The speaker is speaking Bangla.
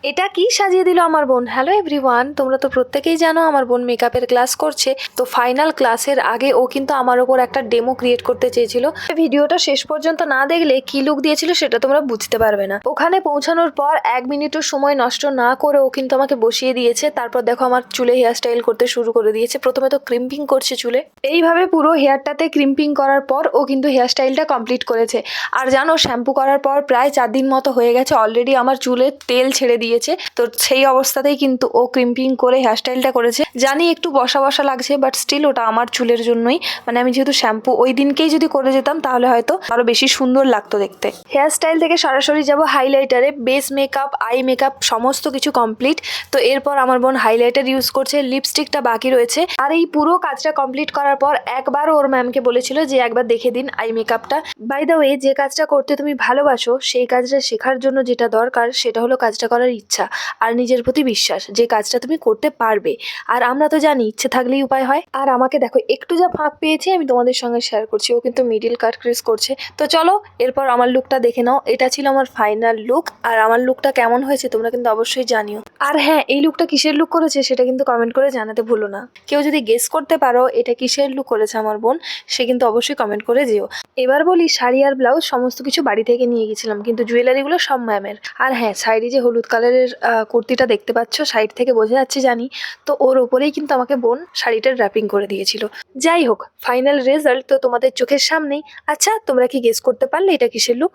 এটা কি সাজিয়ে দিল আমার বোন। হ্যালো এভরিওয়ান, তোমরা তো প্রত্যেকেই জানো আমার বোন মেকআপের ক্লাস করছে। তো ফাইনাল ক্লাসের আগে ও কিন্তু আমার ওপর একটা ডেমো ক্রিয়েট করতে চেয়েছিল। ভিডিওটা শেষ পর্যন্ত না দেখলে কি লুক দিয়েছিল সেটা তোমরা বুঝতে পারবে না। ওখানে পৌঁছানোর পর 1 মিনিটও সময় নষ্ট না করে ও কিন্তু আমাকে বসিয়ে দিয়েছে। তারপর দেখো আমার চুলে হেয়ার স্টাইল করতে শুরু করে দিয়েছে। প্রথমে তো ক্রিম্পিং করছে চুলে, এইভাবে পুরো হেয়ারটাতে ক্রিম্পিং করার পর ও কিন্তু হেয়ার স্টাইলটা কমপ্লিট করেছে। আর জানো, শ্যাম্পু করার পর প্রায় 4 দিন মতো হয়ে গেছে, অলরেডি আমার চুলে তেল ছেড়ে দিয়েছে। তো সেই অবস্থাতেই কিন্তু ও ক্রিম্পিং করে হেয়ারস্টাইলটা করেছে। জানি একটু বসা বসা লাগছে, বাট স্টিল ওটা আমার চুলের জন্যই। মানে আমি যেহেতু শ্যাম্পু ওই দিনকেই যদি করে যেতাম তাহলে হয়তো আরো বেশি সুন্দর লাগতো দেখতে। হেয়ারস্টাইল থেকে সরাসরি যাব হাইলাইটারে। বেস মেকআপ, আই মেকআপ সমস্ত কিছু কমপ্লিট। তো এরপর আমার বোন হাইলাইটার ইউজ করছে, লিপস্টিকটা বাকি রয়েছে। আর এই পুরো কাজটা কমপ্লিট করার পর একবার ওর ম্যামকে বলেছিল যে একবার দেখে দিন আই মেকআপটা। বাই দ্য ওয়ে, যে কাজটা করতে তুমি ভালোবাসো সেই কাজটা শেখার জন্য যেটা দরকার সেটা হলো কাজটা করার ইচ্ছা আর নিজের প্রতি বিশ্বাস, যে কাজটা তুমি করতে পারবে। আর আমরা তো জানি ইচ্ছে থাকলেই উপায় হয়। আর আমাকে দেখো, একটু যা ফাঁক পেয়েছি আমি তোমাদের সঙ্গে শেয়ার করছি। ও কিন্তু মিডিল কাট ক্রিজ করছে। তো চলো এরপর আমার লুকটা দেখে নাও। এটা ছিল আমার ফাইনাল লুক। আর আমার লুকটা কেমন হয়েছে তোমরা কিন্তু অবশ্যই জানিও। আর হ্যাঁ, এই লুকটা কিসের লুক করেছে সেটা কিন্তু কমেন্ট করে জানাতে ভুলো না। কেউ যদি গেস করতে পারো এটা কিসের লুক করেছে আমার বোন, সে কিন্তু অবশ্যই কমেন্ট করে যেও। এবার বলি, শাড়ি আর ব্লাউজ সমস্ত কিছু বাড়ি থেকে নিয়ে গেছিলাম, কিন্তু জুয়েলারিগুলো সব ম্যামের। আর হ্যাঁ, সাইডে যে হলুদ কালারের কুর্তিটা দেখতে পাচ্ছ, সাইড থেকে বোঝা যাচ্ছে জানি, তো ওর ওপরেই কিন্তু আমাকে বোন শাড়িটার র্যাপিং করে দিয়েছিল। যাই হোক, ফাইনাল রেজাল্ট তো তোমাদের চোখের সামনেই। আচ্ছা, তোমরা কি গেস করতে পারলে এটা কিসের লুক?